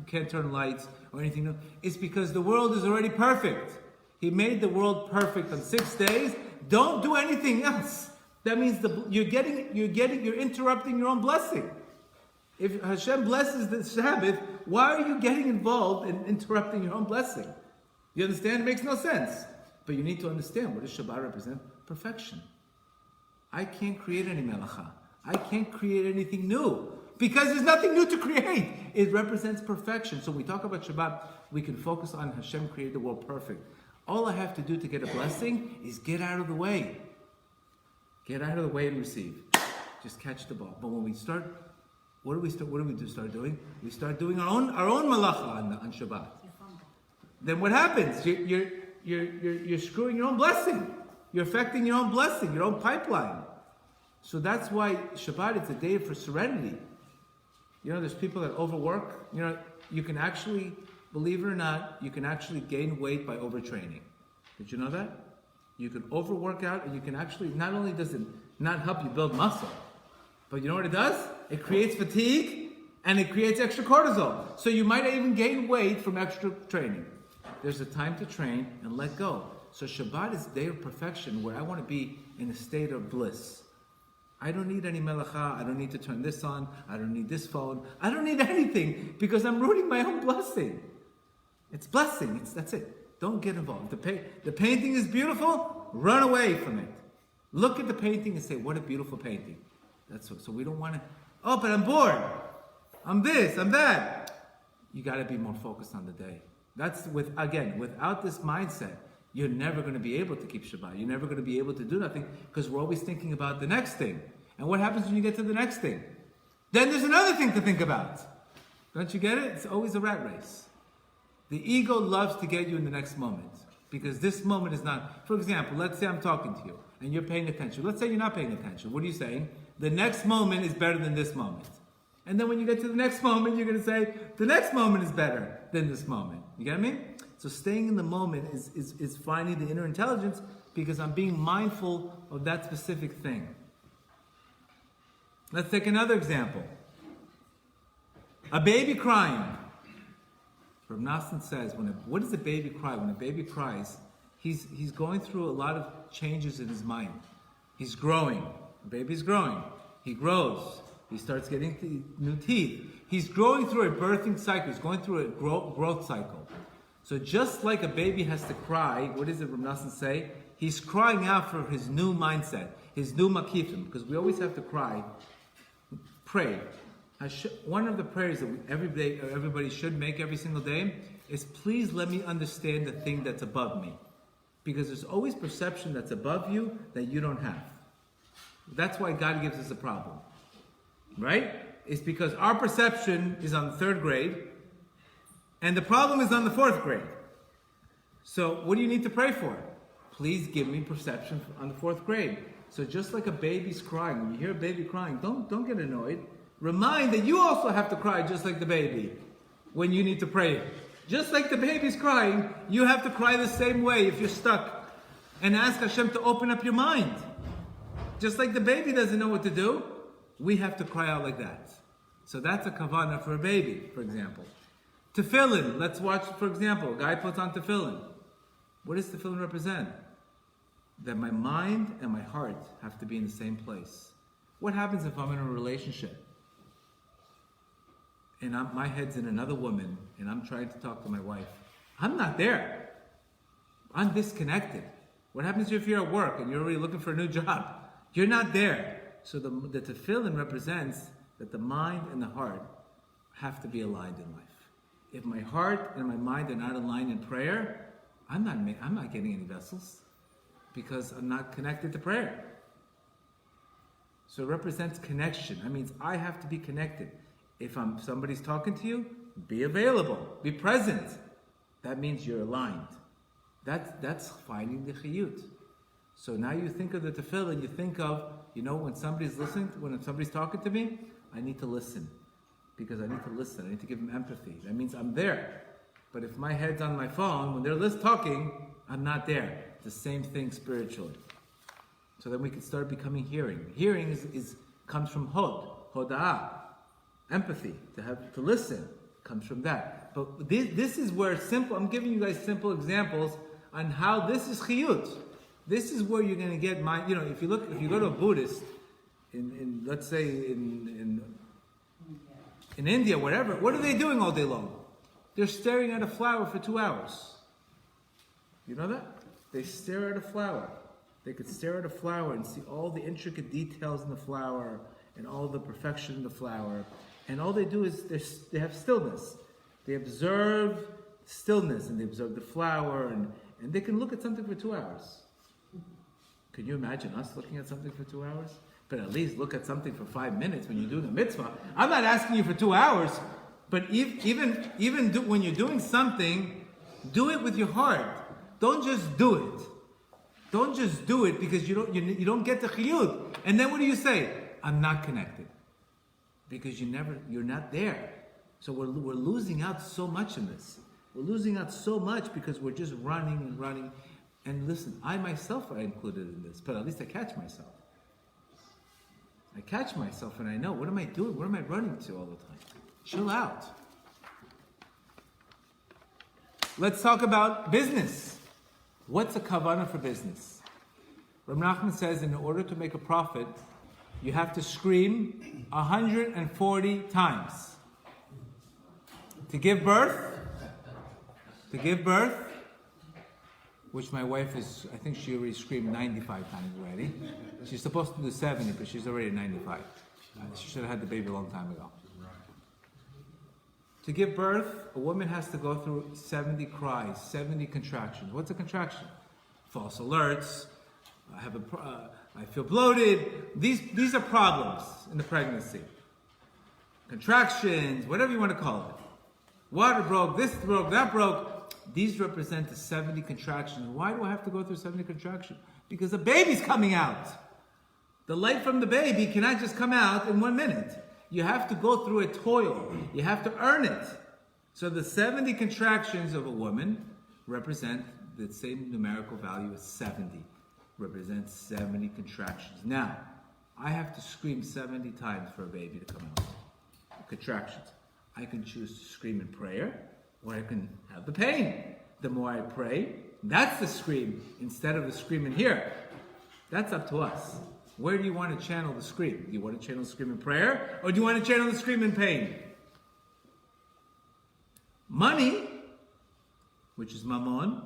[SPEAKER 2] can't turn lights or anything new? It's because the world is already perfect. He made the world perfect on 6 days. Don't do anything else. That means you're interrupting your own blessing. If Hashem blesses the Sabbath, why are you getting involved in interrupting your own blessing? You understand? It makes no sense. But you need to understand, what does Shabbat represent? Perfection. I can't create any Melaka. I can't create anything new. Because there's nothing new to create. It represents perfection. So when we talk about Shabbat, we can focus on Hashem created the world perfect. All I have to do to get a blessing is get out of the way. Get out of the way and receive. Just catch the ball. But when we start, what do we start doing? We start doing our own malacha on Shabbat. Then what happens? You're screwing your own blessing. You're affecting your own blessing, your own pipeline. So that's why Shabbat is a day for serenity. You know, there's people that overwork. You know, you can actually, believe it or not, you can actually gain weight by overtraining. Did you know that? You can overwork out, and you can actually, not only does it not help you build muscle, but you know what it does? It creates fatigue, and it creates extra cortisol. So you might even gain weight from extra training. There's a time to train and let go. So Shabbat is a day of perfection where I want to be in a state of bliss. I don't need any melaka. I don't need to turn this on. I don't need this phone. I don't need anything because I'm ruining my own blessing. It's blessing. That's it. Don't get involved. The painting is beautiful. Run away from it. Look at the painting and say, what a beautiful painting. That's what. So we don't want to, oh, but I'm bored. I'm this, I'm that. You got to be more focused on the day. That's without this mindset, you're never going to be able to keep Shabbat. You're never going to be able to do nothing because we're always thinking about the next thing. And what happens when you get to the next thing? Then there's another thing to think about. Don't you get it? It's always a rat race. The ego loves to get you in the next moment because this moment is not. For example, let's say I'm talking to you and you're paying attention. Let's say you're not paying attention. What are you saying? The next moment is better than this moment. And then when you get to the next moment, you're going to say, the next moment is better than this moment. You get what I mean? So staying in the moment is finding the inner intelligence because I'm being mindful of that specific thing. Let's take another example. A baby crying. Rav Natha says, what does a baby cry? When a baby cries, he's going through a lot of changes in his mind. He's growing. The baby's growing. He grows. He starts getting new teeth. He's growing through a birthing cycle. He's going through a growth cycle. So just like a baby has to cry, what does Rav Natha say? He's crying out for his new mindset, his new makifim, because we always have to cry. Pray. One of the prayers that everybody should make every single day is, please let me understand the thing that's above me. Because there's always perception that's above you that you don't have. That's why God gives us a problem. Right? It's because our perception is on the 3rd grade and the problem is on the 4th grade. So what do you need to pray for? Please give me perception on the 4th grade. So just like a baby's crying, when you hear a baby crying, don't get annoyed. Remind that you also have to cry just like the baby when you need to pray. Just like the baby's crying, you have to cry the same way if you're stuck. And ask Hashem to open up your mind. Just like the baby doesn't know what to do, we have to cry out like that. So that's a kavanah for a baby, for example. Tefillin, let's watch, for example, a guy puts on tefillin. What does tefillin represent? That my mind and my heart have to be in the same place. What happens if I'm in a relationship and my head's in another woman and I'm trying to talk to my wife? I'm not there. I'm disconnected. What happens if you're at work and you're already looking for a new job? You're not there. So the tefillin represents that the mind and the heart have to be aligned in life. If my heart and my mind are not aligned in prayer, I'm not getting any vessels because I'm not connected to prayer. So it represents connection. That means I have to be connected. If somebody's talking to you, be available, be present. That means you're aligned. That's finding the chiyut. So now you think of the tefillah, you think of, when somebody's listening, when somebody's talking to me, I need to listen. because I need to listen. I need to give them empathy. That means I'm there. But if my head's on my phone, when they're talking, I'm not there. It's the same thing spiritually. So then we can start becoming hearing. Hearing comes from hoda'ah, empathy, to listen, comes from that. But this is where I'm giving you guys simple examples on how this is chiyut. This is where you're going to get if you go to a Buddhist, let's say in India, whatever, what are they doing all day long? They're staring at a flower for 2 hours. You know that? They stare at a flower. They could stare at a flower and see all the intricate details in the flower and all the perfection in the flower. And all they do is they have stillness. They observe stillness and they observe the flower and they can look at something for 2 hours. Can you imagine us looking at something for 2 hours? But at least look at something for 5 minutes when you're doing a mitzvah. I'm not asking you for 2 hours, but when you're doing something, do it with your heart. Don't just do it. Don't just do it because you don't get the chiyut. And then what do you say? I'm not connected. Because you're not there. So we're losing out so much in this. We're losing out so much because we're just running and running. And listen, I myself are included in this, but at least I catch myself. I catch myself and I know, what am I doing? Where am I running to all the time? Chill out. Let's talk about business. What's a kavanah for business? Rav Nachman says in order to make a profit, you have to scream 140 times. To give birth, which my wife I think she already screamed 95 times already. She's supposed to do 70, but she's already 95. She should have had the baby a long time ago. To give birth, a woman has to go through 70 cries, 70 contractions. What's a contraction? False alerts. I feel bloated. These are problems in the pregnancy. Contractions, whatever you want to call it. Water broke, this broke, that broke. These represent the 70 contractions. Why do I have to go through 70 contractions? Because the baby's coming out. The light from the baby cannot just come out in 1 minute. You have to go through a toil. You have to earn it. So the 70 contractions of a woman represent the same numerical value as 70. Represents 70 contractions. Now, I have to scream 70 times for a baby to come out. Contractions. I can choose to scream in prayer, or I can have the pain. The more I pray, that's the scream, instead of the scream in here. That's up to us. Where do you want to channel the scream? Do you want to channel the scream in prayer, or do you want to channel the scream in pain? Money, which is mammon,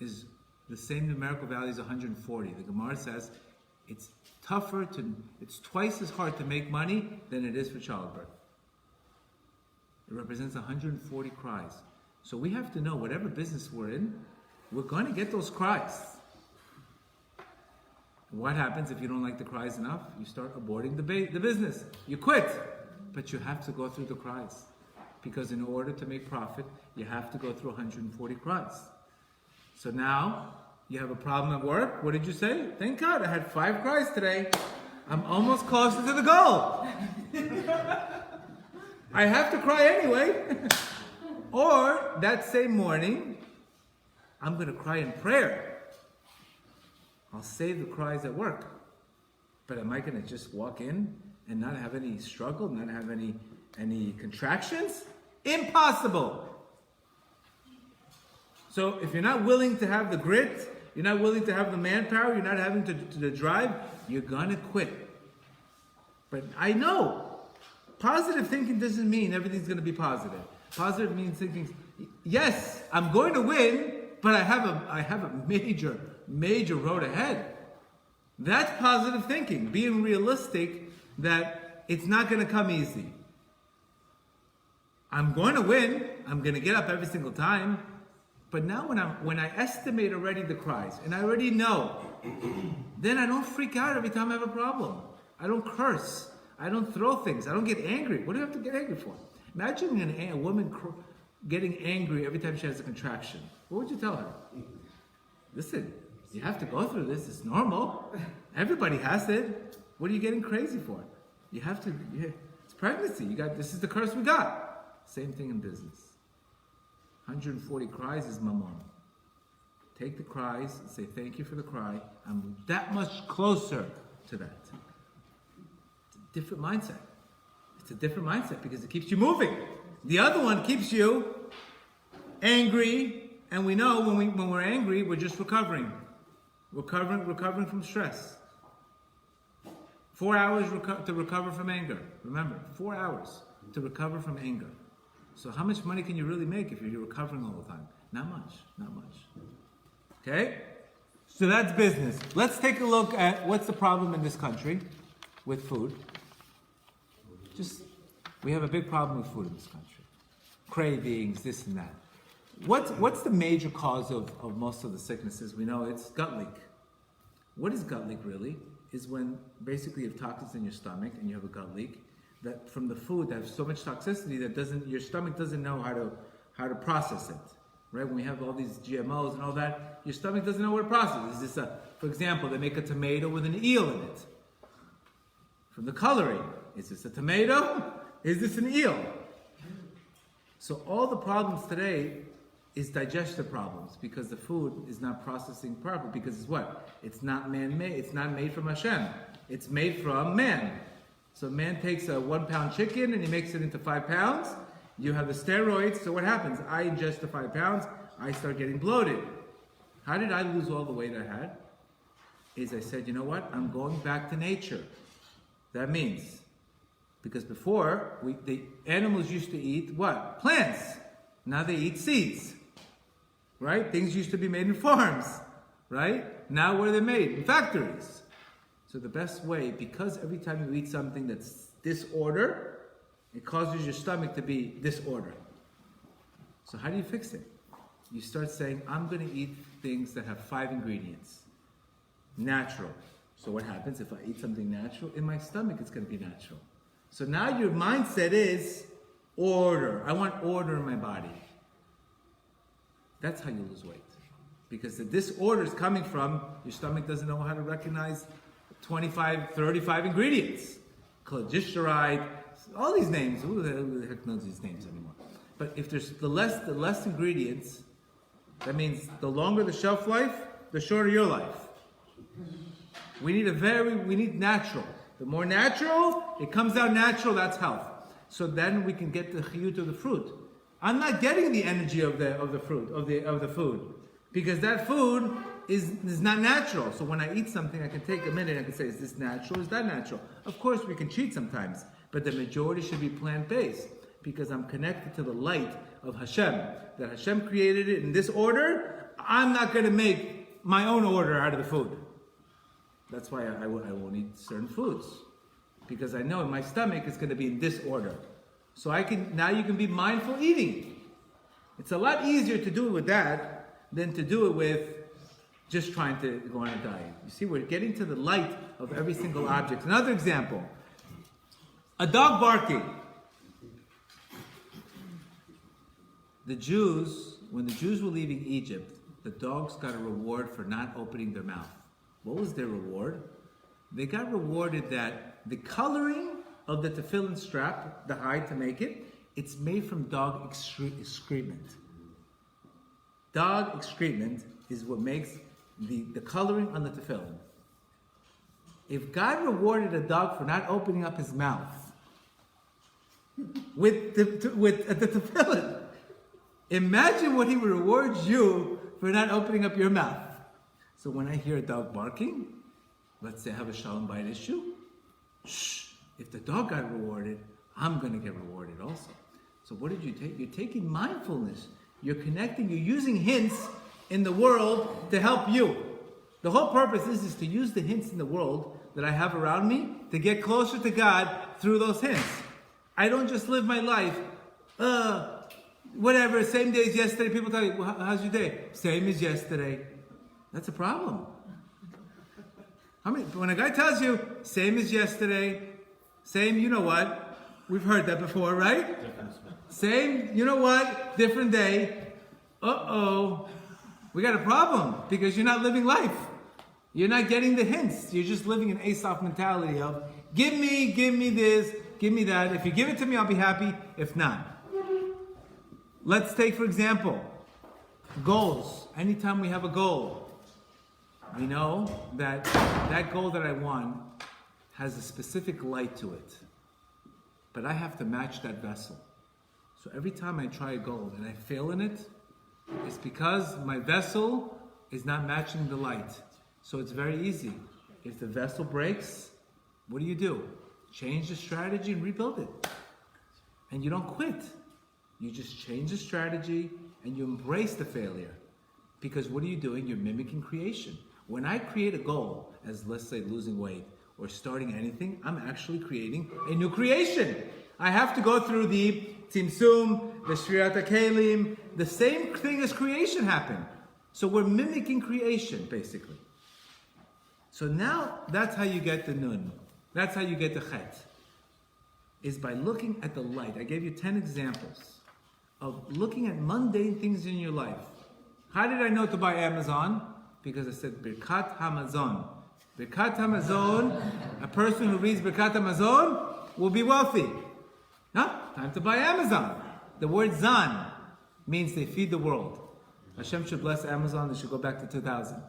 [SPEAKER 2] is the same numerical value as 140. The Gemara says it's twice as hard to make money than it is for childbirth. It represents 140 cries. So we have to know whatever business we're in, we're going to get those cries. What happens if you don't like the cries enough? You start aborting the business. You quit. But you have to go through the cries. Because in order to make profit, you have to go through 140 cries. So now, you have a problem at work. What did you say? Thank God, I had 5 cries today. I'm almost closer to the goal. I have to cry anyway. Or, that same morning, I'm going to cry in prayer. I'll save the cries at work. But am I going to just walk in and not have any struggle, not have any contractions? Impossible. So if you're not willing to have the grit, you're not willing to have the manpower, you're not having to drive, you're going to quit. But I know, positive thinking doesn't mean everything's going to be positive. Positive means thinking, yes, I'm going to win, but I have a major road ahead. That's positive thinking, being realistic that it's not going to come easy. I'm going to win, I'm going to get up every single time, but now when I estimate already the cries, and I already know, then I don't freak out every time I have a problem. I don't curse. I don't throw things. I don't get angry. What do you have to get angry for? Imagine a woman getting angry every time she has a contraction. What would you tell her? Listen, you have to go through this. It's normal. Everybody has it. What are you getting crazy for? You have to. Yeah, it's pregnancy. This is the curse we got. Same thing in business. 140 cries is mammon. Take the cries and say, thank you for the cry. I'm that much closer to that. It's a different mindset. It's a different mindset because it keeps you moving. The other one keeps you angry, and we know when we're angry, we're just recovering. Recovering from stress. 4 hours to recover from anger. Remember, 4 hours to recover from anger. So how much money can you really make if you're recovering all the time? Not much. Okay? So that's business. Let's take a look at what's the problem in this country with food. We have a big problem with food in this country. Cravings, this and that. What's the major cause of most of the sicknesses? We know it's gut leak. What is gut leak really? Is when basically you have toxins in your stomach and you have a gut leak that from the food that has so much toxicity that your stomach doesn't know how to process it. Right? When we have all these GMOs and all that, your stomach doesn't know what to process. Is this for example, they make a tomato with an eel in it. From the coloring, is this a tomato? Is this an eel? So all the problems today is digestive problems because the food is not processing properly. Because it's what? It's not man-made. It's not made from Hashem. It's made from man. So man takes a 1 pound chicken and he makes it into 5 pounds. You have the steroids. So what happens? I ingest the 5 pounds. I start getting bloated. How did I lose all the weight I had? Is I said, you know what? I'm going back to nature. That means, because before, the animals used to eat what? Plants. Now they eat seeds. Right? Things used to be made in farms. Right? Now where are they made? In factories. So the best way, because every time you eat something that's disorder, it causes your stomach to be disorder. So how do you fix it? You start saying, I'm going to eat things that have 5 ingredients. Natural. So what happens if I eat something natural? In my stomach, it's going to be natural. So now your mindset is order. I want order in my body. That's how you lose weight. Because the disorder is coming from your stomach doesn't know how to recognize 25, 35 ingredients. Cholesterol, all these names. Who the heck knows these names anymore? But if there's the less ingredients, that means the longer the shelf life, the shorter your life. We need natural. The more natural, it comes out natural, that's health. So then we can get the chiyut of the fruit. I'm not getting the energy of the fruit, of the food. Because that food is not natural. So when I eat something, I can take a minute and I can say, is this natural? Is that natural? Of course we can cheat sometimes. But the majority should be plant-based. Because I'm connected to the light of Hashem. That Hashem created it in this order. I'm not going to make my own order out of the food. That's why I won't eat certain foods. Because I know in my stomach it's going to be in this order. So now you can be mindful eating. It's a lot easier to do it with that than to do it with just trying to go on a diet. You see, we're getting to the light of every single object. Another example. A dog barking. When the Jews were leaving Egypt, the dogs got a reward for not opening their mouth. What was their reward? They got rewarded that the coloring of the tefillin strap, the hide to make it, it's made from dog excrement. Dog excrement is what makes the coloring on the tefillin. If God rewarded a dog for not opening up his mouth with the tefillin, imagine what he would reward you for not opening up your mouth. So when I hear a dog barking, let's say I have a shalom bayit issue, if the dog got rewarded, I'm going to get rewarded also. So what did you take? You're taking mindfulness. You're connecting, you're using hints in the world to help you. The whole purpose is to use the hints in the world that I have around me to get closer to God through those hints. I don't just live my life, whatever, same day as yesterday. People tell you, well, how's your day? Same as yesterday. That's a problem. When a guy tells you, same as yesterday, same, you know what? We've heard that before, right? Same, you know what? Different day. We got a problem because you're not living life. You're not getting the hints. You're just living an Asaph mentality of, give me this, Give me that. If you give it to me, I'll be happy. If not. Let's take, for example, goals. Anytime we have a goal, we know that that goal that I want has a specific light to it. But I have to match that vessel. So every time I try a goal and I fail in it, it's because my vessel is not matching the light. So it's very easy. If the vessel breaks, what do? Change the strategy and rebuild it. And you don't quit. You just change the strategy and you embrace the failure. Because what are you doing? You're mimicking creation. When I create a goal, as let's say losing weight or starting anything, I'm actually creating a new creation. I have to go through the Tzimtzum, the Shvirat HaKelim, the same thing as creation happened. So we're mimicking creation, basically. So now, that's how you get the Nun. That's how you get the Chet. Is by looking at the light. I gave you 10 examples of looking at mundane things in your life. How did I know to buy Amazon? Because I said Birkat Hamazon. Birkat Hamazon, a person who reads Birkat Hamazon will be wealthy. Huh? Time to buy Amazon. The word Zan means they feed the world. Hashem should bless Amazon, they should go back to 2000.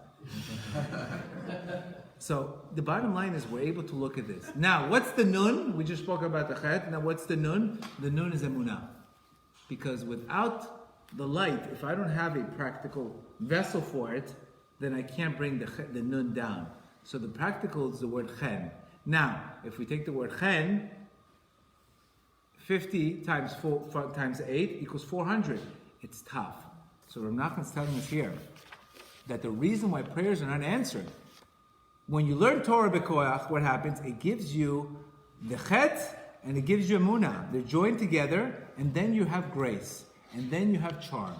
[SPEAKER 2] So the bottom line is we're able to look at this. Now, what's the Nun? We just spoke about the Chet. Now, what's the Nun? The Nun is Emunah. Because without the light, if I don't have a practical vessel for it, then I can't bring the Nun down. So the practical is the word Chen. Now, if we take the word Chen, 50 times 4 times 8 equals 400. It's tough. So Rav Nachman is telling us here that the reason why prayers are not answered, when you learn Torah b'koach, what happens? It gives you the chet and it gives you emunah. They're joined together, and then you have grace, and then you have charm.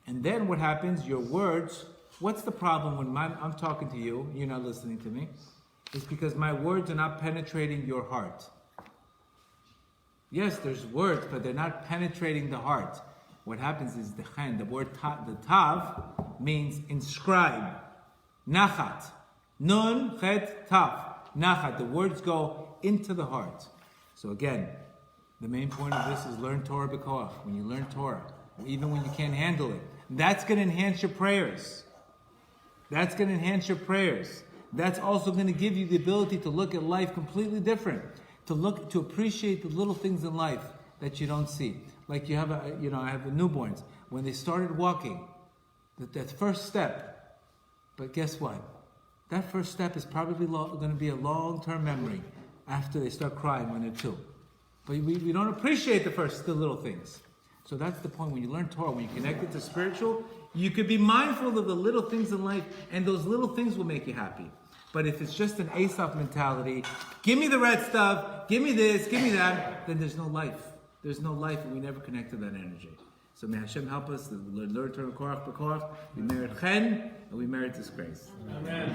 [SPEAKER 2] And then what happens? Your words. What's the problem when I'm talking to you, you're not listening to me? It's because my words are not penetrating your heart. Yes, there's words, but they're not penetrating the heart. What happens is the chen, the word the tav, means inscribed. Nachat. Nun, chet, tav. Nachat. The words go into the heart. So again, the main point of this is learn Torah b'koach. When you learn Torah, even when you can't handle it, that's going to enhance your prayers. That's going to enhance your prayers. That's also going to give you the ability to look at life completely different. To appreciate the little things in life that you don't see. Like I have newborns. When they started walking, that first step. But guess what? That first step is probably going to be a long-term memory after they start crying when they're 2. But we don't appreciate the little things. So that's the point. When you learn Torah, when you connect it to spiritual, you could be mindful of the little things in life, and those little things will make you happy. But if it's just an Asaph mentality, give me the red stuff, give me this, give me that, then there's no life. There's no life, and we never connect to that energy. So may Hashem help us to learn Torah Korach B'Korach. We merit Chen, and we merit this grace. Amen.